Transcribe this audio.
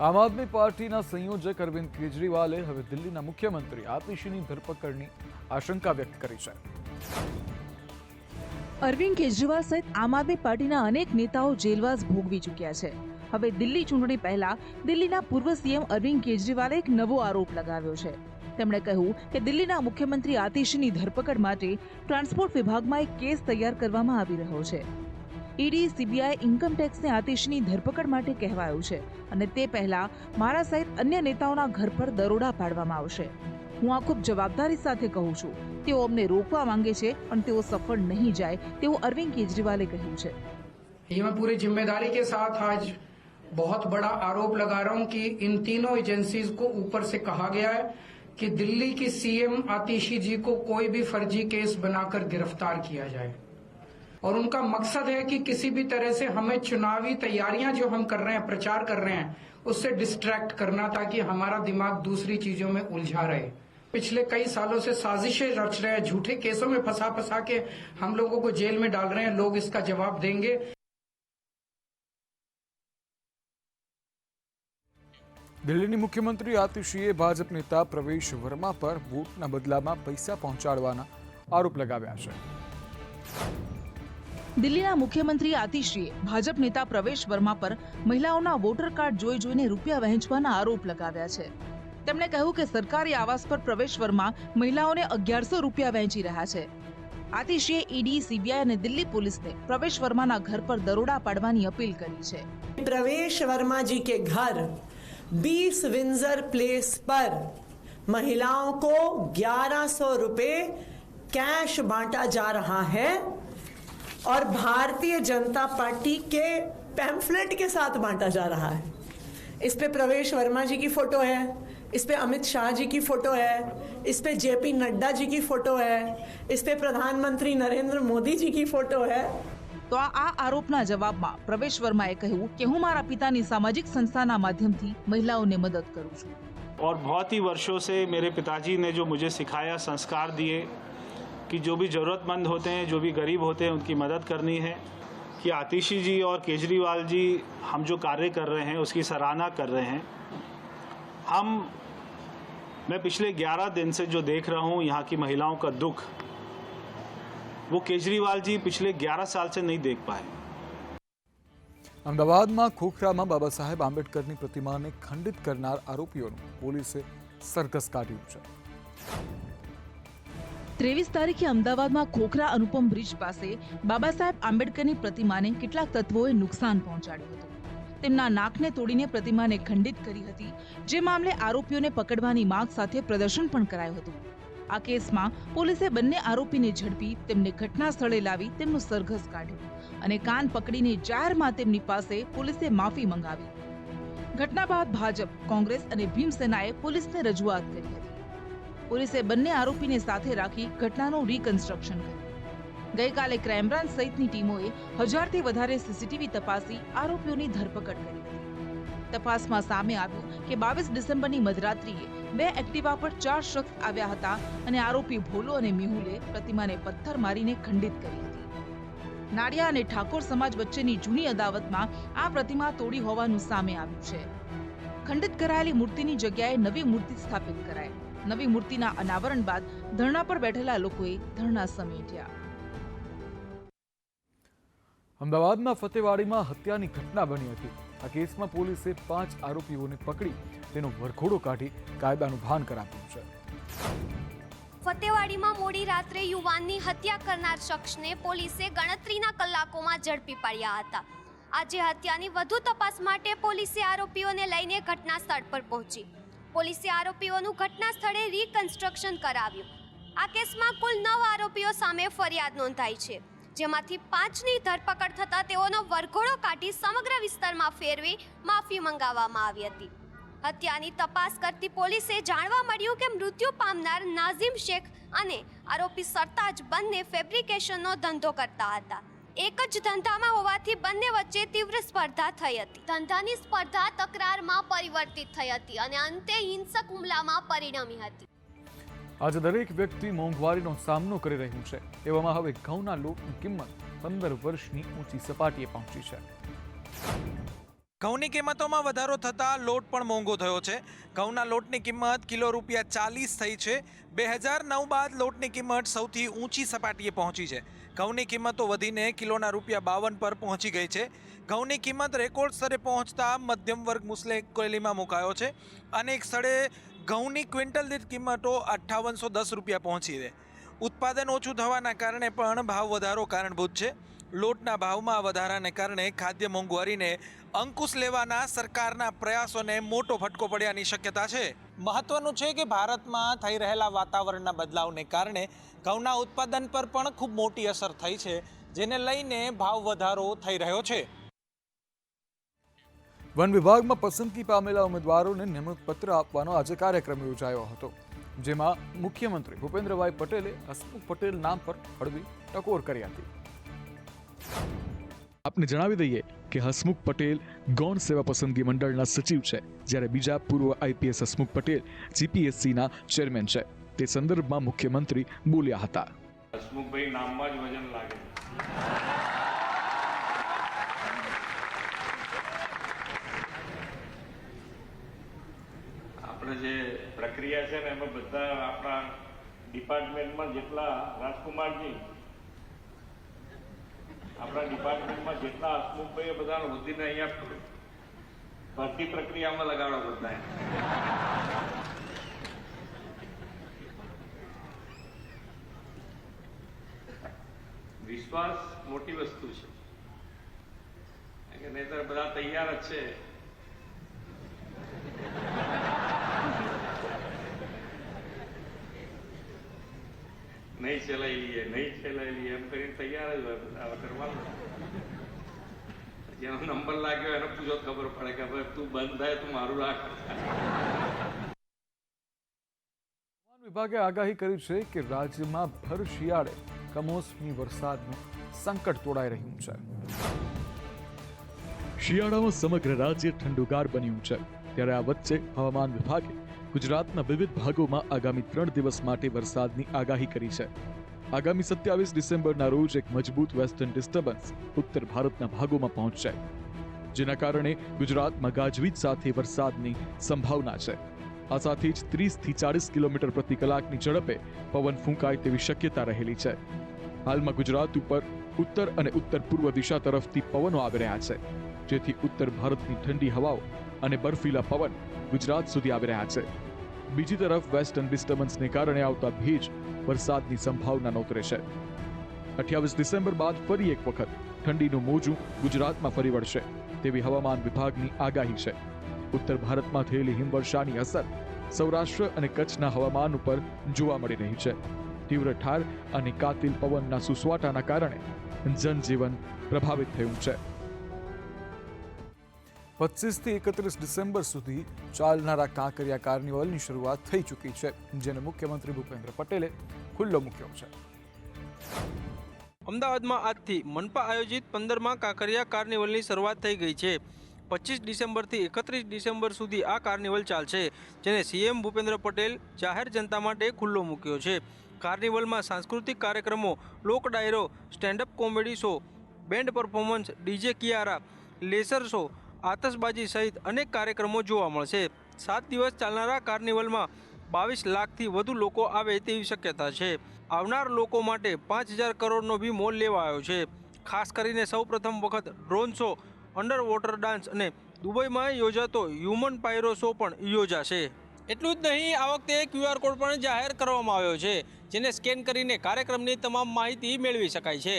આમ આદમી પાર્ટીના સંયોજક અરવિંદ કેજરીવાલે હવે દિલ્હીના મુખ્યમંત્રી આતિશીની ધરપકડની આશંકા વ્યક્ત કરી છે। અરવિંદ કેજરીવાલ સહિત આમ આદમી પાર્ટીના અનેક નેતાઓ જેલવાસ ભોગવી ચૂક્યા છે। હવે દિલ્હી ચૂંટણી પહેલા દિલ્હીના પૂર્વ સીએમ અરવિંદ કેજરીવાલે એક નવો આરોપ લગાવ્યો છે। તેમણે કહ્યું કે દિલ્હીના મુખ્યમંત્રી આતિશીની ધરપકડ માટે ટ્રાન્સપોર્ટ વિભાગમાં એક કેસ તૈયાર કરવામાં આવી રહ્યો છે। ઈડી, સીબીઆઈ, ઇન્કમ ટેક્સને આતિશીની ધરપકડ માટે કહેવાયું છે અને તે પહેલા મારા સહિત અન્ય નેતાઓના ઘર પર દરોડા પાડવામાં આવશે। હું આ ખૂબ જવાબદારી સાથે કહું છું, તેઓ અમને રોકવા માંગે છે અને તેઓ સફળ નહીં જાય તેવું અરવિંદ કેજરીવાલે કહ્યું છે। ये मैं पूरी जिम्मेदारी के साथ आज बहुत बड़ा आरोप लगा रहा हूं कि इन तीनों एजेंसीज को ऊपर से कहा गया है कि दिल्ली की सीएम आतिशी जी को कोई भी फर्जी केस बनाकर गिरफ्तार किया जाए और उनका मकसद है कि किसी भी तरह से हमें चुनावी तैयारियां जो हम कर रहे हैं, प्रचार कर रहे हैं, उससे डिस्ट्रैक्ट करना ताकि हमारा दिमाग दूसरी चीजों में उलझा रहे। पिछले कई सालों से साजिशें रच रहे हैं, झूठे केसों में फंसा के हम लोगों को जेल में डाल रहे हैं। लोग इसका जवाब देंगे। દિલ્હીની મુખ્યમંત્રી આતિશીએ ભાજપ નેતા પ્રવેશ વર્મા પર વોટના બદલામાં પૈસા પહોંચાડવાના આરોપ લગાવ્યા છે। દિલ્હીના મુખ્યમંત્રી આતિશીએ ભાજપ નેતા પ્રવેશ વર્મા પર મહિલાઓના વોટર કાર્ડ જોઈને રૂપિયા વહેંચવાના આરોપ લગાવ્યા છે। તેમણે કહ્યું કે સરકારી આવાસ પર પ્રવેશ વર્મા મહિલાઓને 1100 રૂપિયા વહેંચી રહ્યા છે। આતિશીએ ઈડી, સીબીઆઈ અને દિલ્હી પોલીસને પ્રવેશ વર્માના ઘર પર દરોડા પાડવાની અપીલ કરી છે। प्रवेश वर्मा जी के घर 20 विंजर प्लेस पर महिलाओं को 1100 रुपए कैश बांटा जा रहा है और भारतीय जनता पार्टी के पैम्फलेट के साथ बांटा जा रहा है। इस पे प्रवेश वर्मा जी की फोटो है, इस पे अमित शाह जी की फोटो है, इस पे जेपी नड्डा जी की फोटो है, इस पे प्रधानमंत्री नरेंद्र मोदी जी की फोटो है। तो आ आरोपना जवाबમાં પ્રવેશ વર્માએ કહ્યું કે હું મારા પિતાની સામાજિક સંસ્થાના માધ્યમથી મહિલાઓને મદદ કરું છું। और बहुत ही वर्षों से मेरे पिताजी ने जो मुझे सिखाया, संस्कार दिए कि जो भी ज़रूरतमंद होते हैं, जो भी गरीब होते हैं, उनकी मदद करनी है। कि आतिशी जी और केजरीवाल जी हम जो कार्य कर रहे हैं उसकी सराहना कर रहे हैं। मैं पिछले 11 दिन से जो देख रहा हूँ यहाँ की महिलाओं का दुख, वो केजरीवाल जी पिछले 11 साल से नहीं देख पाए। અમદાવાદમાં ખોખરામાં બાબા સાહેબ આંબેડકરની પ્રતિમાને ખંડિત કરનાર આરોપીઓનું પોલીસે સરઘસ કાઢ્યું છે। 23 તારીખે અમદાવાદમાં ખોખરા અનુપમ બ્રિજ પાસે બાબા સાહેબ આંબેડકરની પ્રતિમાને કેટલાક તત્વોએ નુકસાન પહોંચાડ્યું હતું। તેમના નાકને તોડીને પ્રતિમાને ખંડિત કરી હતી, જે મામલે આરોપીઓને પકડવાની માંગ સાથે પ્રદર્શન પણ કરાયું હતું। આ કેસમાં પોલીસે બંને આરોપીને ઝડપી તેમને ઘટના સ્થળે લાવી તેમનું સરઘસ કાઢ્યું અને કાન પકડીને જાહેરમાં તેમની પાસે પોલીસે માફી મંગાવી। ઘટના બાદ ભાજપ, કોંગ્રેસ અને ભીમસેનાએ પોલીસને રજૂઆત કરી હતી। પોલીસે બંને આરોપીને સાથે રાખી ઘટનાનું રિકન્સ્ટ્રક્શન કર્યું। ગઈકાલે ક્રાઇમ બ્રાન્ચ સહિતની ટીમોએ 1000થી વધારે સીસીટીવી તપાસી આરોપીઓની ધરપકડ કરી હતી। તપાસમાં સામે આવ્યું કે 22 ડિસેમ્બરની મધરાત્રિએ 2 એક્ટિવા પર 4 શખ્સ આવ્યા હતા અને આરોપી ભોલો અને મેહુલે પ્રતિમાને પથ્થર મારીને ખંડિત કરી હતી। નાડિયા અને ઠાકોર સમાજ વચ્ચેની જૂની અદાવતમાં આ પ્રતિમા તોડી હોવાનું સામે આવ્યું છે। ખંડિત કરાયેલી મૂર્તિની જગ્યાએ નવી મૂર્તિ સ્થાપિત કરાઈ। નવી મૂર્તિના અનાવરણ બાદ ધરણા પર બેઠેલા લોકોએ ધરણા સમેટ્યા। અમદાવાદમાં ફતેવાડીમાં હત્યાની ઘટના બની હતી। આ કેસમાં પોલીસે 5 આરોપીઓને પકડી તેનો વરઘોડો કાઢી કાયદાનું ભાન કરાવ્યું છે। ફતેવાડીમાં મોડી રાત્રે યુવાનની હત્યા કરનાર શખ્સને પોલીસે ગણતરીના કલાકોમાં ઝડપી પાડ્યા હતા। આજે હત્યાની વધુ તપાસ માટે પોલીસે આરોપીઓને લઈને ઘટના સ્થળ પર પહોંચી। પોલીસે આરોપીઓનું ઘટના સ્થળે રિકન્સ્ટ્રક્શન કરાવ્યું। આ કેસમાં કુલ 9 આરોપીઓ સામે ફરિયાદ નોંધાઈ છે, જેમાંથી 5ની ધરપકડ થતાં તેઓનો વરઘોડો કાઢી સમગ્ર વિસ્તારમાં ફેરવી માફી મંગાવવામાં આવી હતી। હત્યાની તપાસ કરતી પોલીસે જાણવા મળ્યું કે મૃત્યુ પામનાર નાઝીમ શેખ અને આરોપી સરતાજ બંને ફેબ્રિકેશનનો ધંધો કરતા હતા। એક જ ધંધામાં હોવાથી બંને વચ્ચે તીવ્ર સ્પર્ધા થઈ હતી। ધંધાની સ્પર્ધા તકરારમાં પરિવર્તિત થઈ હતી અને અંતે હિંસક હુમલામાં પરિણમી હતી। આજે દરેક વ્યક્તિ મોંઘવારીનો સામનો કરી રહ્યું છે। એવામાં હવે ઘઉંના લોટની કિંમત 15 વર્ષની ઊંચી સપાટીએ પહોંચી છે। ઘઉંની કિંમતોમાં વધારો થતાં લોટ પણ મોંઘો થયો છે. ઘઉંના લોટની કિંમત કિલો ₹40 થઈ છે. 2009 બાદ લોટની કિંમત સૌથી ઊંચી સપાટીએ પહોંચી છે. ઘઉંની કિંમતો વધીને કિલોના ₹52 પર પહોંચી ગઈ છે. ઘઉંની કિંમત રેકોર્ડ સ્તરે પહોંચતા મધ્યમ વર્ગ મુશ્કેલીમાં મુકાયો છે. અનેક સ્થળે ઘઉંની ક્વિન્ટલ દીઠ કિંમતો ₹5810 પહોંચી છે. ઉત્પાદન ઓછું થવાના કારણે પણ ભાવ વધારો કારણભૂત છે. લોટના ભાવમાં વધારાને કારણે ખાદ્ય મોંઘવારીને અંકુશ લેવાના સરકારના પ્રયાસોને મોટો ફટકો પડ્યાની શક્યતા છે. મહત્વનું છે કે ભારતમાં થઈ રહેલા વાતાવરણના બદલાવને કારણે ઘઉંના ઉત્પાદન પર પણ ખૂબ મોટી અસર થઈ છે, જેને લઈને ભાવ વધારો થઈ રહ્યો છે. વન વિભાગમાં પસંદગી પામેલા ઉમેદવારોને નિમણૂક પત્ર આપવાનો આજે કાર્યક્રમ યોજાયો હતો, જેમાં મુખ્યમંત્રી ભૂપેન્દ્રભાઈ પટેલે હસમુખ પટેલ નામ પર હળવી ટકોર કરી હતી. આપને જણાવી દઈએ કે હસમુખ પટેલ ગૌણ સેવા પસંદગી મંડળના સચિવ છે, જ્યારે બીજા પૂર્વ આઈપીએસ હસમુખ પટેલ જીપીએસસીના ચેરમેન છે. તે સંદર્ભમાં મુખ્યમંત્રી બોલ્યા હતા. હસમુખભાઈ નામમાં જ વજન લાગે. આપણે જે પ્રક્રિયા છે ને એમાં બધા આપણા ડિપાર્ટમેન્ટમાં જેટલા રાજકુમારજી આપણા ડિપાર્ટમેન્ટમાં જેટલા હસમુખભાઈ બધા વધીને અહીંયા ભરતી પ્રક્રિયામાં લગાડો બધા. વિશ્વાસ મોટી વસ્તુ છે, નહીતર બધા તૈયાર જ છે. નહીં ચલાવી લઈએ એમ કરીને તૈયાર જ હોય કરવાનું. જેનો નંબર લાગ્યો એને પૂછો ખબર પડે કે ભાઈ તું બંધ થાય તું મારું રાખ. હવામાન વિભાગે આગાહી કરી છે કે રાજ્યમાં ભર શિયાળે કમોસમી વરસાદનું સંકટ તોડાઈ રહ્યું છે. શિયાળામાં સમગ્ર રાજ્ય ઠંડુગાર બન્યું છે, ત્યારે આ વચ્ચે હવામાન વિભાગે ગુજરાતના વિવિધ ભાગોમાં આગામી 3 દિવસ માટે વરસાદની આગાહી કરી છે. આગામી 27 ડિસેમ્બરના રોજ એક મજબૂત વેસ્ટર્ન ડિસ્ટર્બન્સ ઉત્તર ભારતના ભાગોમાં પહોંચશે, જેના કારણે ગુજરાતમાં ગાજવીજ સાથે વરસાદની સંભાવના છે. આ સાથે જ 30 થી 40 કિલોમીટર પ્રતિ કલાકની ઝડપે પવન ફૂંકાય તેવી શક્યતા રહેલી છે. હાલમાં ગુજરાત ઉપર ઉત્તર અને ઉત્તર પૂર્વ દિશા તરફથી પવનો આવી રહ્યા છે, જેથી ઉત્તર ભારતની ઠંડી હવાઓ અને બર્ફીલા પવન ગુજરાત સુધી આવી રહ્યા છે. બીજી તરફ વેસ્ટર્ન ડિસ્ટર્બન્સને કારણે આવતા ભેજ વરસાદની સંભાવના નોતરે છે. 28 ડિસેમ્બર બાદ ફરી એક વખત ઠંડીનું મોજું ગુજરાતમાં ફરી વળશે તેવી હવામાન વિભાગની આગાહી છે. ઉત્તર ભારતમાં થયેલી હિમવર્ષાની અસર સૌરાષ્ટ્ર અને કચ્છના હવામાન ઉપર જોવા મળી રહી છે. તીવ્ર ઠાર અને કાતિલ પવનના સુસવાટાના કારણે જનજીવન પ્રભાવિત થયું છે. 25 થી 31 ડિસેમ્બર સુધી ચાલનારા કાંકરિયા કાર્નિવલની શરૂઆત થઈ ચૂકી છે, જેને મુખ્યમંત્રી ભૂપેન્દ્ર પટેલે ખુલ્લો મૂક્યો છે. અમદાવાદમાં આજથી મનપા આયોજિત 15મા કાંકરિયા કાર્નિવલની શરૂઆત થઈ ગઈ છે. 25 ડિસેમ્બરથી 31 ડિસેમ્બર સુધી આ કાર્નિવલ ચાલશે, જેને સીએમ ભૂપેન્દ્ર પટેલ જાહેર જનતા માટે ખુલ્લો મૂક્યો છે. કાર્નિવલમાં સાંસ્કૃતિક કાર્યક્રમો, લોક ડાયરો, stand up comedy show, band performance, DJ Kiara, laser show, આતશબાજી સહિત અનેક કાર્યક્રમો જોવા મળશે. 7 દિવસ ચાલનારા કાર્નિવલમાં 22 લાખથી વધુ લોકો આવે તેવી શક્યતા છે. આવનાર લોકો માટે 5000 કરોડનો બી મોલ લેવાયો છે. ખાસ કરીને સૌ પ્રથમ વખત drone show, under water dance અને દુબઈમાં યોજાતો હ્યુમન પાયરો શો પણ યોજાશે. એટલું જ નહીં, આ વખતે QR કોડ પણ જાહેર કરવામાં આવ્યો છે, જેને સ્કેન કરીને કાર્યક્રમની તમામ માહિતી મેળવી શકાય છે.